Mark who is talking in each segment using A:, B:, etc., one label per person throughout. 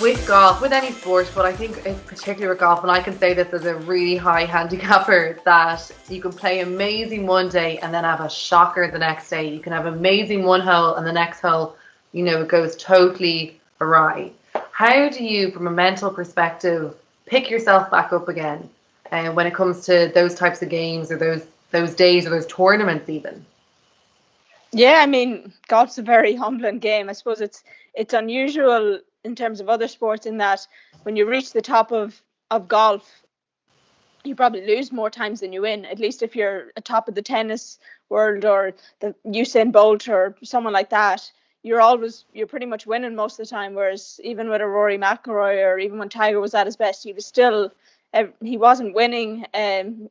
A: with golf, with any sport, but I think particularly with golf, and I can say this as a really high handicapper, that you can play amazing one day and then have a shocker the next day. You can have amazing one hole and the next hole, it goes totally awry. How do you, from a mental perspective, pick yourself back up again when it comes to those types of games or those days or those tournaments even?
B: Yeah, I mean, golf's a very humbling game. I suppose it's unusual in terms of other sports in that when you reach the top of golf, you probably lose more times than you win. At least if you're atop of the tennis world or the Usain Bolt or someone like that, you're pretty much winning most of the time. Whereas even with a Rory McIlroy or even when Tiger was at his best, he wasn't winning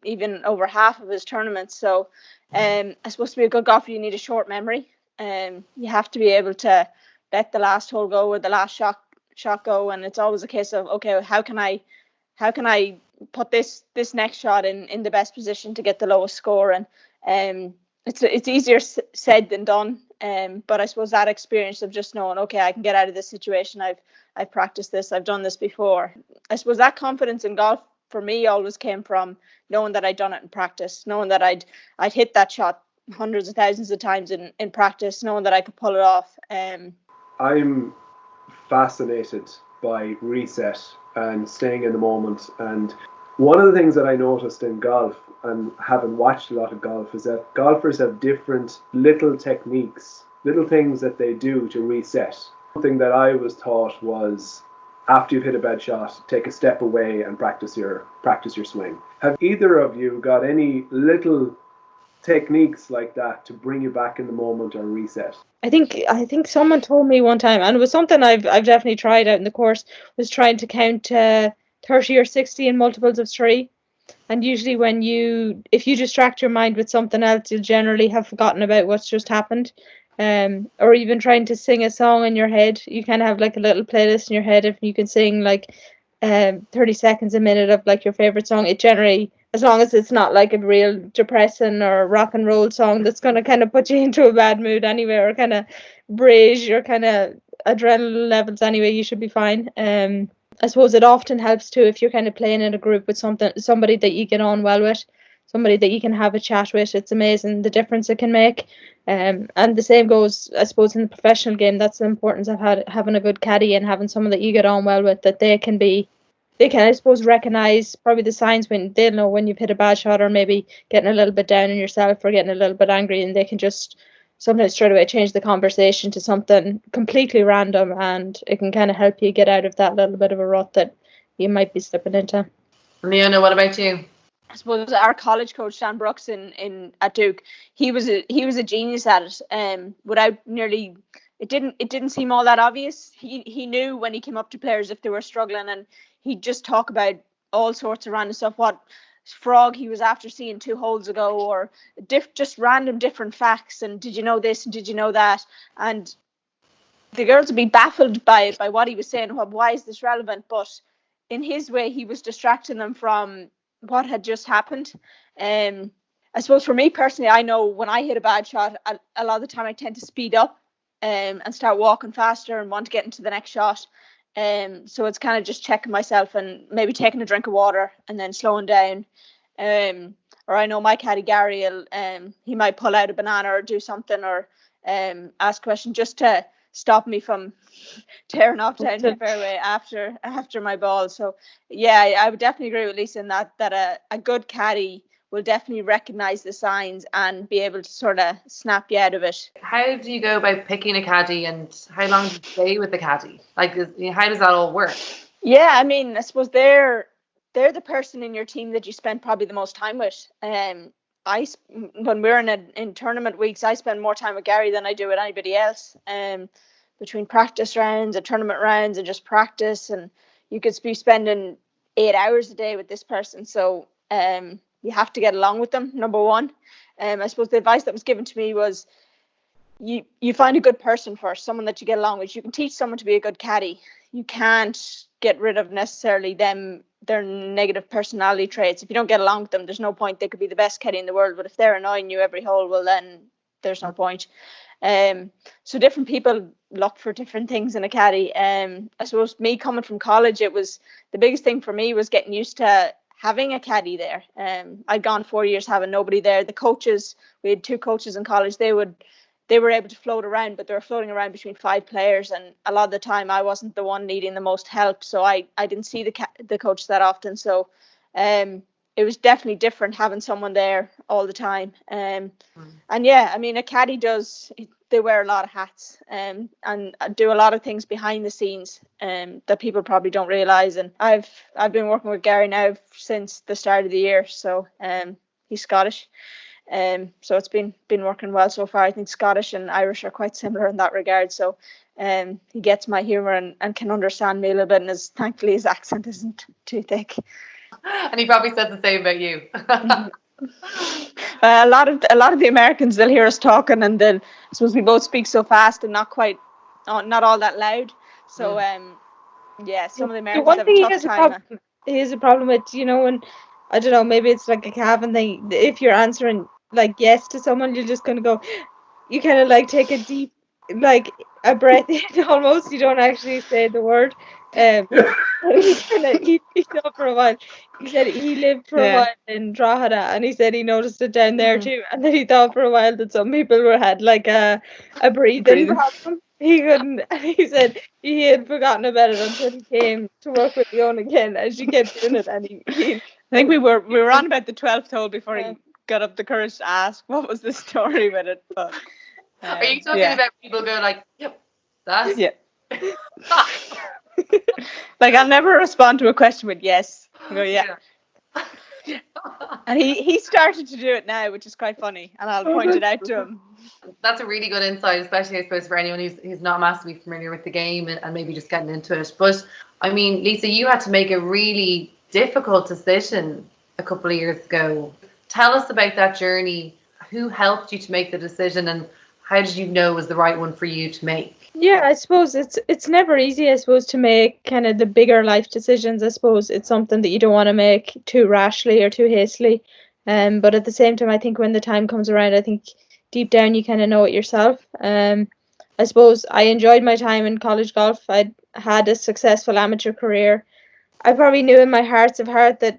B: even over half of his tournaments. So I suppose to be a good golfer, you need a short memory. You have to be able to let the last hole go or the last shot go, and it's always a case of, okay, how can I put this next shot in the best position to get the lowest score? And it's easier said than done. But I suppose that experience of just knowing, okay, I can get out of this situation. I've practiced this. I've done this before. I suppose that confidence in golf for me always came from knowing that I'd done it in practice, knowing that I'd hit that shot hundreds of thousands of times in practice, knowing that I could pull it off.
C: I'm fascinated by reset and staying in the moment. And one of the things that I noticed in golf, and having watched a lot of golf, is that golfers have different little techniques, little things that they do to reset. Something that I was taught was, after you've hit a bad shot, take a step away and practice your swing. Have either of you got any little techniques like that to bring you back in the moment or reset?
B: I think someone told me one time, and it was something I've definitely tried out in the course, was trying to count 30 or 60 in multiples of 3. And usually if you distract your mind with something else, you'll generally have forgotten about what's just happened. Or even trying to sing a song in your head. You kind of have like a little playlist in your head. If you can sing like 30 seconds a minute of like your favorite song, it generally, as long as it's not like a real depressing or rock and roll song that's going to kind of put you into a bad mood anyway, or kind of raise your kind of adrenaline levels anyway, you should be fine. I suppose it often helps too if you're kind of playing in a group with somebody that you get on well with, somebody that you can have a chat with. It's amazing the difference it can make. And the same goes, I suppose, in the professional game. That's the importance of having a good caddy and having someone that you get on well with, that they can, I suppose, recognize probably the signs when they'll know when you've hit a bad shot or maybe getting a little bit down on yourself or getting a little bit angry, and they can just sometimes straight away change the conversation to something completely random, and it can kind of help you get out of that little bit of a rut that you might be slipping into.
A: Leona, what about you?
B: I suppose our college coach Dan Brooks at Duke, he was a genius at it. It didn't seem all that obvious. He knew when he came up to players if they were struggling, and he'd just talk about all sorts of random stuff. What frog he was after seeing 2 holes ago, or just random different facts. And did you know this? And did you know that? And the girls would be baffled by what he was saying. Why is this relevant? But in his way, he was distracting them from what had just happened. I suppose for me personally, I know when I hit a bad shot, a lot of the time I tend to speed up and start walking faster and want to get into the next shot. So it's kind of just checking myself and maybe taking a drink of water and then slowing down. Or I know my caddy Gary, he might pull out a banana or do something, or ask a question just to stop me from tearing off down the fairway after my ball. So yeah, I would definitely agree with Lisa in that a good caddy will definitely recognize the signs and be able to sort of snap you out of it.
A: How do you go about picking a caddy, and how long do you stay with the caddy? Like, how does that all work?
B: Yeah, I mean, I suppose they're the person in your team that you spend probably the most time with. When we're in tournament weeks, I spend more time with Gary than I do with anybody else. Between practice rounds and tournament rounds and just practice, and you could be spending 8 hours a day with this person. So you have to get along with them, number one. I suppose the advice that was given to me was you find a good person first, someone that you get along with. You can teach someone to be a good caddy. You can't get rid of necessarily their negative personality traits. If you don't get along with them, there's no point. They could be the best caddy in the world, but if they're annoying you every hole, well then there's no point. So different people look for different things in a caddy. I suppose me coming from college, it was the biggest thing for me was getting used to having a caddy there. I'd gone 4 years having nobody there. The coaches, we had 2 coaches in college. They were able to float around, but they were floating around between 5 players, and a lot of the time I wasn't the one needing the most help, so I didn't see the coach that often. So it was definitely different having someone there all the time. And yeah, I mean, a caddy they wear a lot of hats and do a lot of things behind the scenes that people probably don't realize. And I've been working with Gary now since the start of the year, so he's Scottish. So it's been working well so far. I think Scottish and Irish are quite similar in that regard. So he gets my humour and can understand me a little bit, and thankfully his accent isn't too thick.
A: And he probably said the same about you.
B: A lot of the Americans, they'll hear us talking, and then I suppose we both speak so fast and not all that loud. So yeah, some of the Americans have a tough time. He has a problem with, when, I don't know, maybe it's like a Calvin thing. If you're answering like yes to someone, you're just gonna go. You kind of like take a deep, like a breath in almost. You don't actually say the word. He thought for a while. He said he lived for a while in Drogheda, and he said he noticed it down there too. And then he thought for a while that some people had like a breathing problem. He couldn't. He said he had forgotten about it until he came to work with Leona again, and she kept doing it. And I
D: think we were on about the 12th hole before he got up the courage to ask what was the story with it. But
A: are you talking about people go like, yep, that's
D: like I'll never respond to a question with yes. I go yeah. And he started to do it now, which is quite funny, and I'll point it out to him.
A: That's a really good insight, especially I suppose for anyone who's not massively familiar with the game and maybe just getting into it. But I mean, Lisa, you had to make a really difficult decision a couple of years ago. Tell us about that journey. Who helped you to make the decision, and how did you know it was the right one for you to make?
B: Yeah, I suppose it's never easy, I suppose, to make kind of the bigger life decisions. I suppose it's something that you don't want to make too rashly or too hastily. But at the same time, I think when the time comes around, I think deep down you kind of know it yourself. I suppose I enjoyed my time in college golf. I'd had a successful amateur career. I probably knew in my hearts of heart that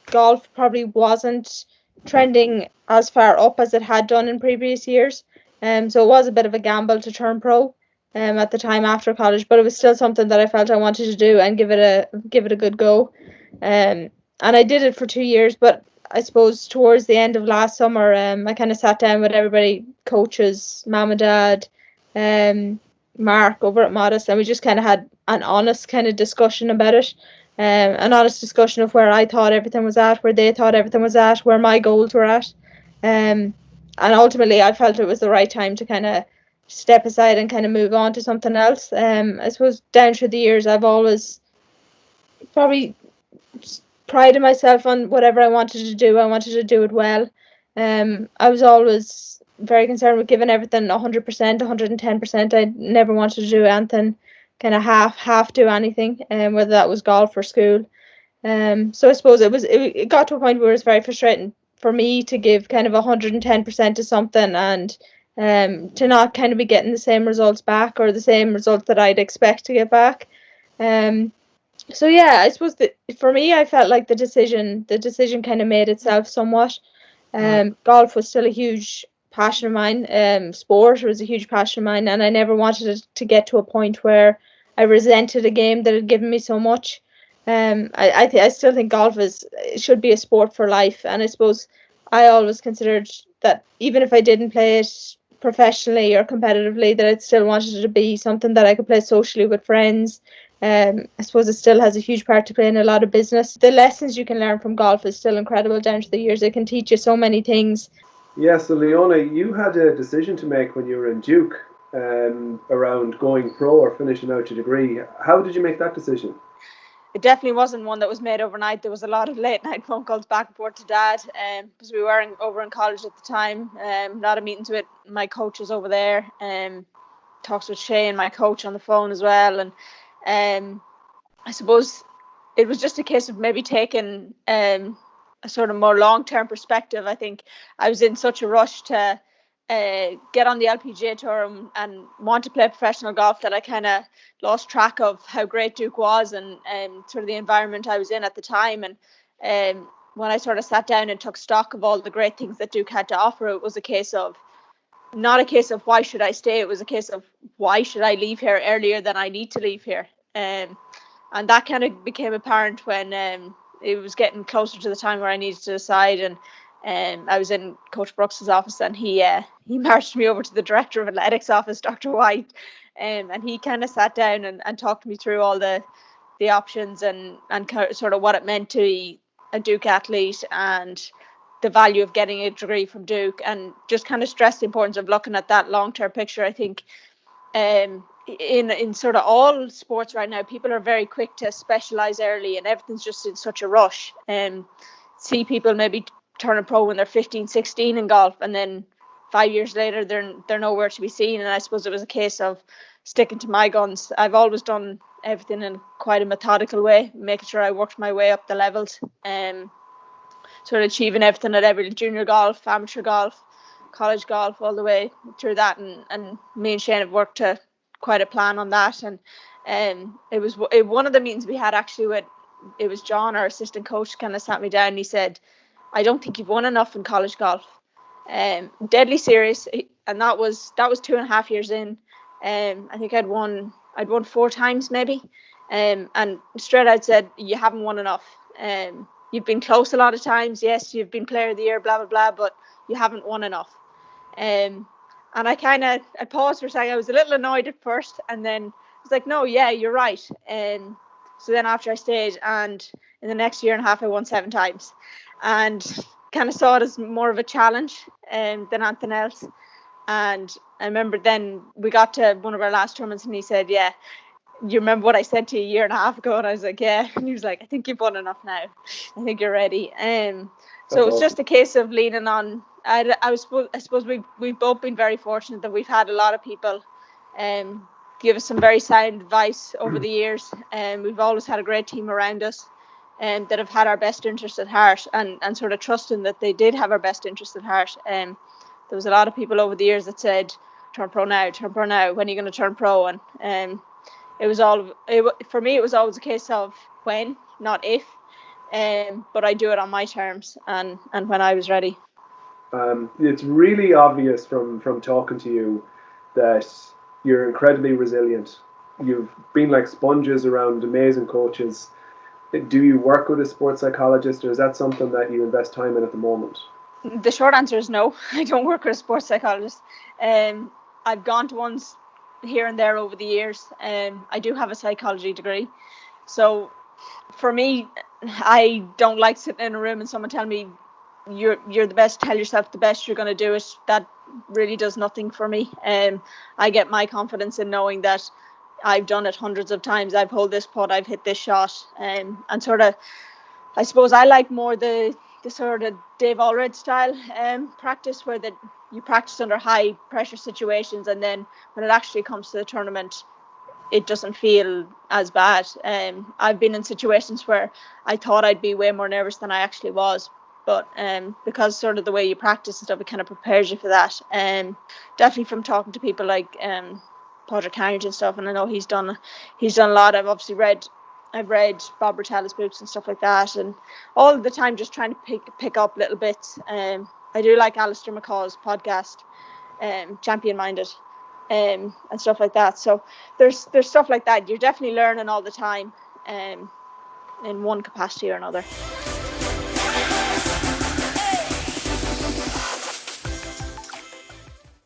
B: golf probably wasn't trending as far up as it had done in previous years. So it was a bit of a gamble to turn pro at the time after college, but it was still something that I felt I wanted to do and give it a good go. And I did it for 2 years, but I suppose towards the end of last summer, I kind of sat down with everybody, coaches, mum and dad, Mark over at Modest, and we just kind of had an honest kind of discussion about it. An honest discussion of where I thought everything was at, where they thought everything was at, where my goals were at. And ultimately I felt it was the right time to kind of step aside and kind of move on to something else. I suppose down through the years I've always probably prided myself on whatever I wanted to do. I wanted to do it well. I was always very concerned with giving everything 100%, 110%. I never wanted to do anything kind of half do anything, whether that was golf or school. So I suppose it got to a point where it was very frustrating for me to give kind of 110% to something and to not kind of be getting the same results back or the same results that I'd expect to get back. So yeah, I suppose that for me, I felt like the decision kind of made itself somewhat. Golf was still a huge passion of mine. Sport was a huge passion of mine, and I never wanted it to get to a point where I resented a game that had given me so much. I still think golf should be a sport for life, and I suppose I always considered that even if I didn't play it professionally or competitively, that I still wanted it to be something that I could play socially with friends. I suppose it still has a huge part to play in a lot of business. The lessons you can learn from golf is still incredible down to the years. It can teach you so many things.
C: Yeah, so Leona, you had a decision to make when you were in Duke around going pro or finishing out your degree. How did you make that decision?
D: It definitely wasn't one that was made overnight. There was a lot of late night phone calls back and forth to Dad, because we were over in college at the time. A lot of meetings with my coaches over there, talks with Shay and my coach on the phone as well. And I suppose it was just a case of maybe taking a sort of more long-term perspective. I think I was in such a rush to get on the LPGA tour and want to play professional golf, that I kind of lost track of how great Duke was and sort of the environment I was in at the time. And when I sort of sat down and took stock of all the great things that Duke had to offer, it was not a case of why should I stay, it was a case of why should I leave here earlier than I need to leave here. And that kind of became apparent when it was getting closer to the time where I needed to decide. And I was in Coach Brooks's office, and he marched me over to the director of athletics office, Dr. White, and he kind of sat down and talked me through all the options and sort of what it meant to be a Duke athlete and the value of getting a degree from Duke, and just kind of stressed the importance of looking at that long-term picture. I think in sort of all sports right now, people are very quick to specialize early, and everything's just in such a rush. See people maybe turn a pro when they're 15, 16 in golf, and then 5 years later they're nowhere to be seen. And I suppose it was a case of sticking to my guns. I've always done everything in quite a methodical way, making sure I worked my way up the levels, sort of achieving everything at every junior golf, amateur golf, college golf, all the way through that. And me and Shane have worked to quite a plan on that. And it was one of the meetings we had actually with, it was John, our assistant coach, kind of sat me down and he said, I don't think you've won enough in college golf. Deadly serious. And that was 2.5 years in. I think I'd won 4 times maybe. And straight out said, you haven't won enough. You've been close a lot of times. Yes, you've been player of the year, blah, blah, blah, but you haven't won enough. And I paused for a second. I was a little annoyed at first, and then I was like, no, yeah, you're right. So then after I stayed, and in the next year and a half, I won 7 times, and kind of saw it as more of a challenge than anything else. And I remember then we got to one of our last tournaments, and he said, yeah, you remember what I said to you a year and a half ago? And I was like, yeah. And he was like, I think you've won enough now. I think you're ready. So it's just a case of leaning on. I suppose we've both been very fortunate that we've had a lot of people give us some very sound advice over the years. We've always had a great team around us that have had our best interest at heart, and sort of trusting that they did have our best interest at heart. There was a lot of people over the years that said, turn pro now, when are you going to turn pro? And for me, it was always a case of when, not if. But I do it on my terms and when I was ready.
C: It's really obvious from talking to you that you're incredibly resilient. You've been like sponges around amazing coaches. Do you work with a sports psychologist, or is that something that you invest time in at the moment?
D: The short answer is no. I don't work with a sports psychologist. I've gone to ones here and there over the years. I do have a psychology degree. So for me, I don't like sitting in a room and someone tell me you're the best, tell yourself the best, you're going to do it. That really does nothing for me. I get my confidence in knowing that I've done it hundreds of times. I've held this putt, I've hit this shot. And sort of, I suppose I like more the sort of Dave Allred style practice, where you practice under high pressure situations, and then when it actually comes to the tournament, it doesn't feel as bad. I've been in situations where I thought I'd be way more nervous than I actually was, but because sort of the way you practice and stuff, it kind of prepares you for that. Definitely from talking to people like Padraig Carnage and stuff, and I know he's done a lot. I've read Bob Bertella's books and stuff like that, and all the time just trying to pick up little bits. I do like Alistair McCaw's podcast, Champion Minded, and stuff like that. So there's stuff like that. You're definitely learning all the time, in one capacity or another.